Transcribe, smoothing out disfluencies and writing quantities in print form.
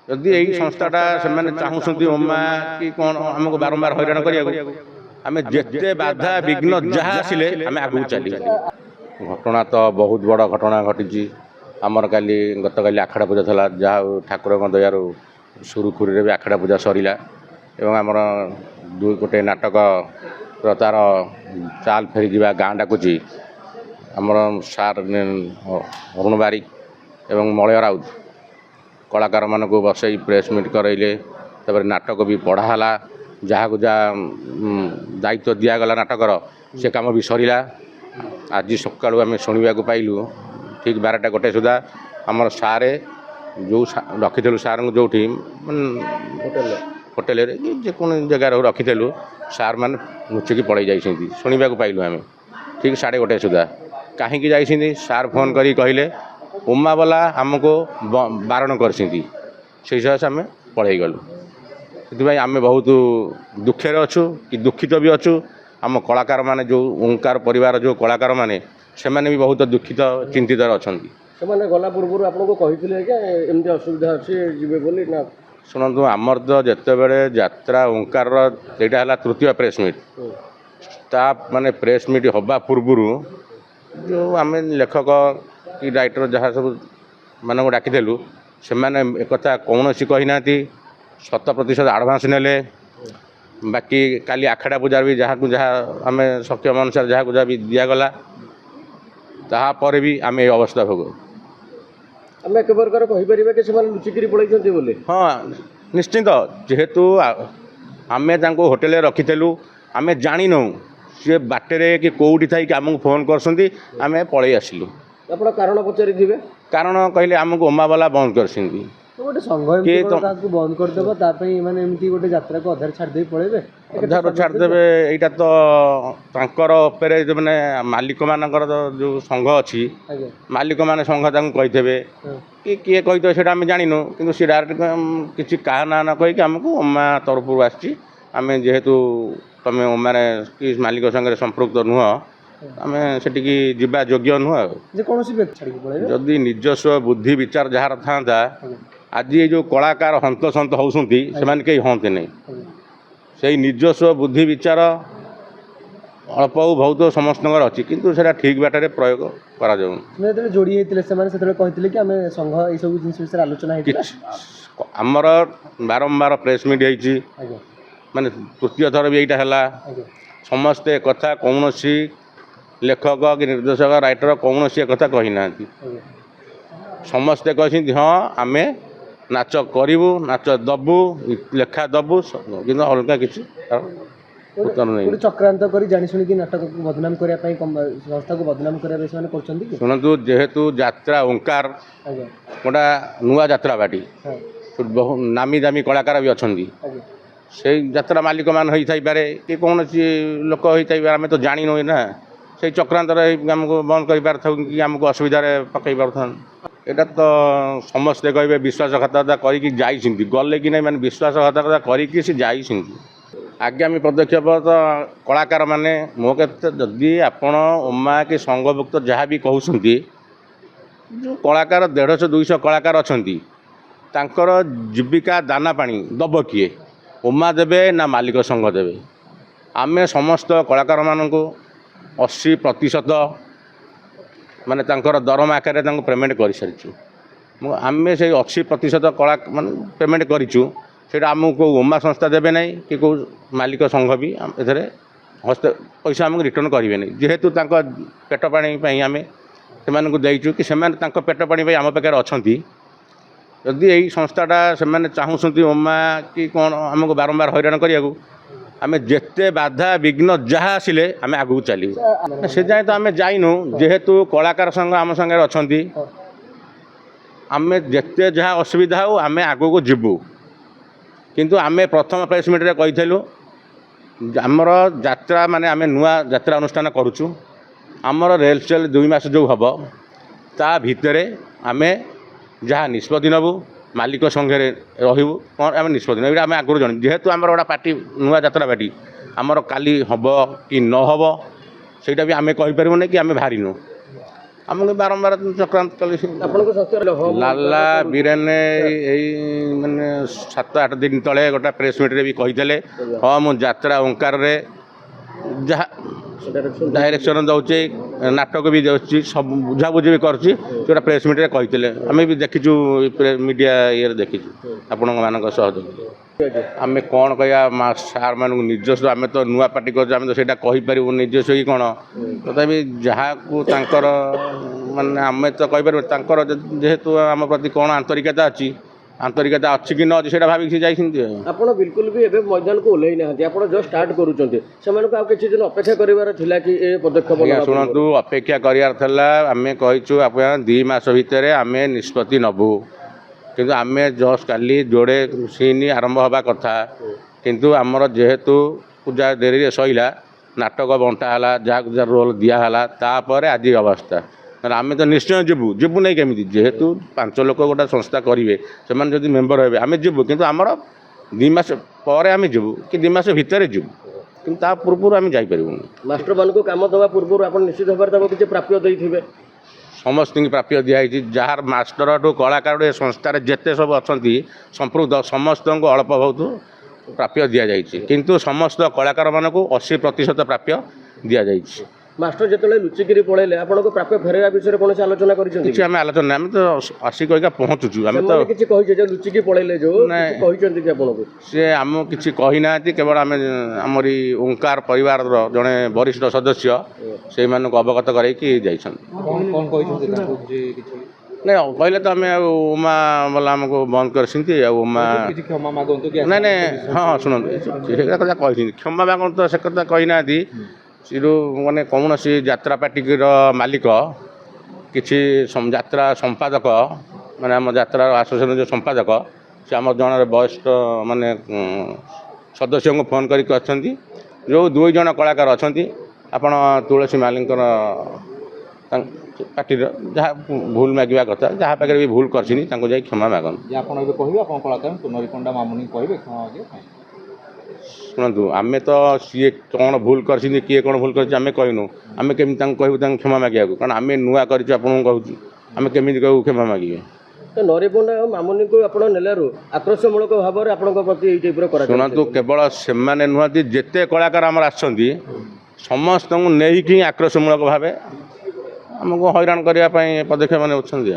जदि यही संस्थाटा से चाहूँ ओमा कि कौन आमको बारंबार हैरान करिया आम जिते बाधा विघ्न जहाँ आसिले आम आगू चली घटना तो बहुत बड़ घटना घटी आमर काली गत काली आखड़ा पूजा था जहाँ ठाकुर दयार सुरुखुरी भी आखड़ा पूजा सरला एवं आमर दुई गोटे नाटक तार चाल फेरी जा गाँ डाकुची आमर सार अरुण बारिक एवं मलय राउत कलाकार मान को बसई प्रेस मीट करइले तपर नाटक भी पढ़ाला जहाँ को जहाँ दायित्व दिगला नाटकर से कम भी सरला आज सका आम शुणा पाइलु ठीक 12टा गोटे सुधा आमर सारे जो रखीलु सार जो होटेल जेको जगार रखीलु सार मान लुचिकी पड़े जाइए शुणा पाइलु आम ठीक 1:30 सुधा कहीं जाइए सार फोन करी कहले उमा वाला आमको बारण कर आम पढ़े गलु से आम बहुत दुखे अच्छु कि दुखित भी अच्छु आम कलाकार माने जो ओंकार परिवार जो कलाकार माने से माने भी बहुत दुखित चिंतित अच्छा गला पूर्व आपको कही असुविधा अच्छी जीवे बोली ना शुणु आमर तो जिते बड़े यात्रा ओंकार यहाँ तृतीय प्रेस मीट ता माने प्रेस मीट हवा पूर्व जो आम लेखक कि राइटर जहाँ सब मानक डाकिलु से एक कौन कही ना 100% आडभांस ने बाकी काली आखड़ा पूजा भी जहाँ को जहाँ आम सक्षम अनुसार जहाँ को जहाँ भी दिगला तापर भी आम ये अवस्था भोग आम एक प्रकार कहीपर लुचिकी पड़े हाँ निश्चिंत जेहेतु आम होटेल रखीलु आम जाणीनु सी बाटे कि कौटी थी आमको फोन कर पलि आसलु आप कारण पचारि थे कारण कहले आमको ओमा वाला बंद कर गोटे संघ बंद करदे माने गोटे यात्रा को अधार छाड़दे पड़े अधार छाड़देवे यहाँ तो तांकर जो मैंने मालिक मानकर जो संघ अच्छी मालिक माने संघ कहीथे कि किए कही से आम जाणीनु कि सी डायरेक्ट किसी क्या ना ना कहीकि आमको ओमा तरफ आम जेहेतु तुम ओमारे कि मालिक संगे संपृक्त नुह आम से जीवा योग्य नुह जदि निजस्व बुद्धि विचार जार था आज ये जो कलाकार हंत सत होती से कहीं हंते नहीं से निजस्व बुद्धि विचार अल्प बहुत समस्त अच्छी किंतु से ठीक बाटर प्रयोग करा जोड़ी होते कि आम संघ ये सब जिन आलोचना आमर बारंबार प्रेस मीट माने तृतीय थर भी यहाँ है समस्ते कथा कौन लेखक कि निर्देशक राइटर कौन सी कथा कही ना समस्ते कही हाँ आम नाच करूँ नाच दबु लेखा दबु कि अलग किसी उत्तर नहीं चक्रांत कर जानी शुणी नाटक को बदनाम करने संस्था को बदनाम करने शुणु जेहेतु यात्रा ओंकार गोटा नुआ यात्रा बाटी बहुत नामी दामी कलाकार भी अच्छा से यात्रा मालिक मान होता पारे कि कौन लोक होता आम तो जाणीनु ना से चक्रांत आमको बंद कर कि आमको असुविधा पकई पार यहाँ तो समस्ते कहे विश्वासघातकता करके गले कि नहीं माने विश्वासघातकता करके सी जाइए आगामी पदक्षेप तो कलाकार माने मो कहते जदि आपण ओमा कि संघभुक्त जहाँ भी कहते जो कलाकार 150-200 कलाकार अच्छा जीविका दाना पानी दब किए ओमा देवे ना मालिक संघ देवे आमे समस्त कलाकार मानू 80% माने तांकर दरमा आकार पेमेंट कर सारी आम से 80% कला मान पेमेंट करूँ से आमको ओमा संस्था देवे ना कि कौ मालिक संघ भी ए हस्त पैसा आमको रिटर्न करेंगे नहीं जेहेतु पेट पानी आम से देचु कि पेट पानी आम पाखे अच्छा जदि यही संस्थाटा से चाहूँ ओमा कि कौन आमको बारंबार हैरान करिया आम जिते बाधा विघ्न जहाँ आसिले आम आगू चलू से जाए तो आम जाइनु जेहेतु कलाकार संघ आम संगे अच्छा आम जिते जहाँ असुविधा हो आम आग को जीवु किंतु आम प्रथम प्रेस मीट रे कहीलु आमर यात्रा माने आम नुआ यात्रा अनुष्ठान करुचु आमर रेलसेल 2 मास जो हम ता भितर आम जहाँ निष्पत्ति नबू मालिक संगे रही कौन आम निष्पत्ति ना आम आगुरी जन जेहेतु आम गोटा पार्टी नुआ यात्रा पार्टी आमर काली हम कि न हम सेटा भी आम कहीपर कि आम बाहरीनु ଆମକୁ ବାରମ୍ବାର ଚକ୍ରାନ୍ତ କଲେ। ଆପଣଙ୍କ ସଂସ୍ଥାରେ ଲାଲା ବୀରେନ ଏଇ ମାନେ 7-8 ଦିନ ତଳେ ଗୋଟେ ପ୍ରେସ୍ ମିଟ୍ରେ ବି କହିଥିଲେ, ହଁ ମୁଁ ଯାତ୍ରା ଓଙ୍କାରରେ ଯାହା ଡାଇରେକ୍ସନ ଦେଉଛି, ନାଟକ ବି ଦେଉଛି, ସବୁ ବୁଝାବୁଝି ବି କରୁଛି, ସେଟା ପ୍ରେସ୍ ମିଟ୍ରେ କହିଥିଲେ। ଆମେ ବି ଦେଖିଛୁ, ମିଡ଼ିଆ ଇଏରେ ଦେଖିଛୁ ଆପଣଙ୍କ ମାନଙ୍କ ସହଯୋଗ। ଆମେ କ'ଣ କହିବା ସାର୍ମାନଙ୍କୁ ନିଜସ୍ୱ, ଆମେ ତ ନୂଆ ପାର୍ଟି କରୁଛୁ, ଆମେ ତ ସେଇଟା କହିପାରିବୁ ନିଜସ୍ୱ କି କ'ଣ। ତଥାପି ଯାହାକୁ ତାଙ୍କର ମାନେ ଆମେ ତ କହିପାରିବୁ, ତାଙ୍କର ଯେହେତୁ ଆମ ପ୍ରତି କ'ଣ ଆନ୍ତରିକତା ଅଛି କି ନ ଅଛି ସେଇଟା ଭାବିକି ସେ ଯାଇଛନ୍ତି। ଆପଣ ବିଲକୁଲ ବି ଏବେ ମଇଦାନକୁ ଓହ୍ଲେଇ ନାହାନ୍ତି, ଆପଣ ଜଷ୍ଟ ଷ୍ଟାର୍ଟ କରୁଛନ୍ତି। ସେମାନଙ୍କୁ ଆଉ କିଛି ଦିନ ଅପେକ୍ଷା କରିବାର ଥିଲା କି ଏ ପଦକ୍ଷେପ? ଶୁଣନ୍ତୁ, ଅପେକ୍ଷା କରିବାର ଥିଲା। ଆମେ କହିଛୁ ଆପଣ 2 ମାସ ଭିତରେ ଆମେ ନିଷ୍ପତ୍ତି ନେବୁ, କିନ୍ତୁ ଆମେ ଜଷ୍ଟ କାଲି ଯୋଡ଼େ ସିନ୍ ଆରମ୍ଭ ହେବା କଥା, କିନ୍ତୁ ଆମର ଯେହେତୁ ପୂଜା ଡେରିରେ ସଇଲା, ନାଟକ ବଣ୍ଟା ହେଲା, ଯାହାକୁ ଯାହା ରୋଲ୍ ଦିଆହେଲା, ତାପରେ ଆଜି ଅବସ୍ଥା। ଆମେ ତ ନିଶ୍ଚୟ ଯିବୁ ନାହିଁ କେମିତି, ଯେହେତୁ 5 ଲୋକ ଗୋଟେ ସଂସ୍ଥା କରିବେ, ସେମାନେ ଯଦି ମେମ୍ବର ହେବେ ଆମେ ଯିବୁ, କିନ୍ତୁ ଆମର 2 ମାସ ପରେ ଆମେ ଯିବୁ କି 2 ମାସ ଭିତରେ ଯିବୁ, କିନ୍ତୁ ତା ପୂର୍ବରୁ ଆମେ ଯାଇପାରିବୁନି। ମାଷ୍ଟରମାନଙ୍କୁ କାମ ଦେବା ପୂର୍ବରୁ ଆପଣ ନିଶ୍ଚିତ ଭାବରେ ତାଙ୍କୁ କିଛି ପ୍ରାପ୍ୟ ଦେଇଥିବେ? ସମସ୍ତଙ୍କୁ ପ୍ରାପ୍ୟ ଦିଆହେଇଛି, ଯାହାର ମାଷ୍ଟରଠୁ କଳାକାରଠୁ ଏ ସଂସ୍ଥାରେ ଯେତେ ସବୁ ଅଛନ୍ତି ସମ୍ପୃକ୍ତ ସମସ୍ତଙ୍କୁ ଅଳ୍ପ ବହୁତ ପ୍ରାପ୍ୟ ଦିଆଯାଇଛି, କିନ୍ତୁ ସମସ୍ତ କଳାକାରମାନଙ୍କୁ 80% ପ୍ରାପ୍ୟ ଦିଆଯାଇଛି। ମାଷ୍ଟର ଯେତେବେଳେ ଲୁଚିକିରି ପଳେଇଲେ ଆପଣଙ୍କୁ ପ୍ରାପ୍ୟ ଫେରାଇବା ବିଷୟରେ କୌଣସି ଆଲୋଚନା କରିଛନ୍ତି? କିଛି ଆମେ ଆଲୋଚନା ନାହିଁ, ଆମେ ତ ଆସି କହିକା ପହଞ୍ଚୁଛୁ। ଆମେ ତ କିଛି କହିছে ଯେ ଲୁଚିକି ପଳେଇଲେ ଯୋଉ କହିଛନ୍ତି କି ଆପଣଙ୍କୁ? ସେ ଆମକୁ କିଛି କହିନାହାନ୍ତି, କେବଳ ଆମେ ଆମରି ଓଙ୍କାର ପରିବାରର ଜଣେ ବରିଷ୍ଠ ସଦସ୍ୟ ସେଇମାନଙ୍କୁ ଅବଗତ କରାଇକି ଯାଇଛନ୍ତି। କ'ଣ କହିଛନ୍ତି ତାଙ୍କୁ? ନାଇଁ କହିଲେ ତ ଆମେ ଆଉ ଉମା ବାଲା ଆମକୁ ବନ୍ଦ କରିଛନ୍ତି, ଆଉ ଉମା କ୍ଷମା ମାଗନ୍ତୁ କି? ନାଇଁ ହଁ ଶୁଣନ୍ତୁ, ସେ କଥା କହିଛନ୍ତି, କ୍ଷମା ମାଗନ୍ତୁ ତ ସେ କଥା କହିନାହାନ୍ତି। ସେଠୁ ମାନେ କୌଣସି ଯାତ୍ରା ପାର୍ଟିର ମାଲିକ କିଛି ଯାତ୍ରା ସମ୍ପାଦକ, ମାନେ ଆମ ଯାତ୍ରା ଆସୋସିଏସନ୍ ଯେଉଁ ସମ୍ପାଦକ, ସେ ଆମର ଜଣେ ବୟସ୍କ ମାନେ ସଦସ୍ୟଙ୍କୁ ଫୋନ୍ କରିକି ଅଛନ୍ତି, ଯେଉଁ 2 ଜଣ କଳାକାର ଅଛନ୍ତି, ଆପଣ ତୁଳସୀ ମାଲିଙ୍କର ପାର୍ଟିର ଯାହା ଭୁଲ ମାଗିବା କଥା, ଯାହା ପାଖରେ ବି ଭୁଲ କରିଛନ୍ତି ତାଙ୍କୁ ଯାଇ କ୍ଷମା ମାଗନ୍ତୁ। ଆପଣ ଏବେ କହିବେ ଆପଣ କଳାକାର ନରିପଣ୍ଡା ମାମୁନି କହିବେ କ୍ଷମା ମାଗିବା ପାଇଁ? ଶୁଣନ୍ତୁ, ଆମେ ତ ସିଏ କ'ଣ ଭୁଲ କରିଛନ୍ତି, କିଏ କ'ଣ ଭୁଲ କରିଛି ଆମେ କହିନୁ। ଆମେ କେମିତି ତାଙ୍କୁ କହିବୁ ତାଙ୍କୁ କ୍ଷମା ମାଗିବାକୁ, କାରଣ ଆମେ ନୂଆ କରିଛୁ ଆପଣଙ୍କୁ କହୁଛୁ, ଆମେ କେମିତି କହିବୁ କ୍ଷମା ମାଗିବେ? ତ ନରିପଣ୍ଡା ଆଉ ମାମୁନିଙ୍କୁ ଆପଣ ନେଲାରୁ ଆକ୍ରୋଶମୂଳକ ଭାବରେ ଆପଣଙ୍କ ପ୍ରତି ଏଇ ଟାଇପ୍ର କରାଯାଉଛି? ଶୁଣନ୍ତୁ, କେବଳ ସେମାନେ ନୁହଁନ୍ତି, ଯେତେ କଳାକାର ଆମର ଆସିଛନ୍ତି ସମସ୍ତଙ୍କୁ ନେଇକି ଆକ୍ରୋଶମୂଳକ ଭାବେ ଆମକୁ ହଇରାଣ କରିବା ପାଇଁ ପଦକ୍ଷେପ ନେଉଛନ୍ତି।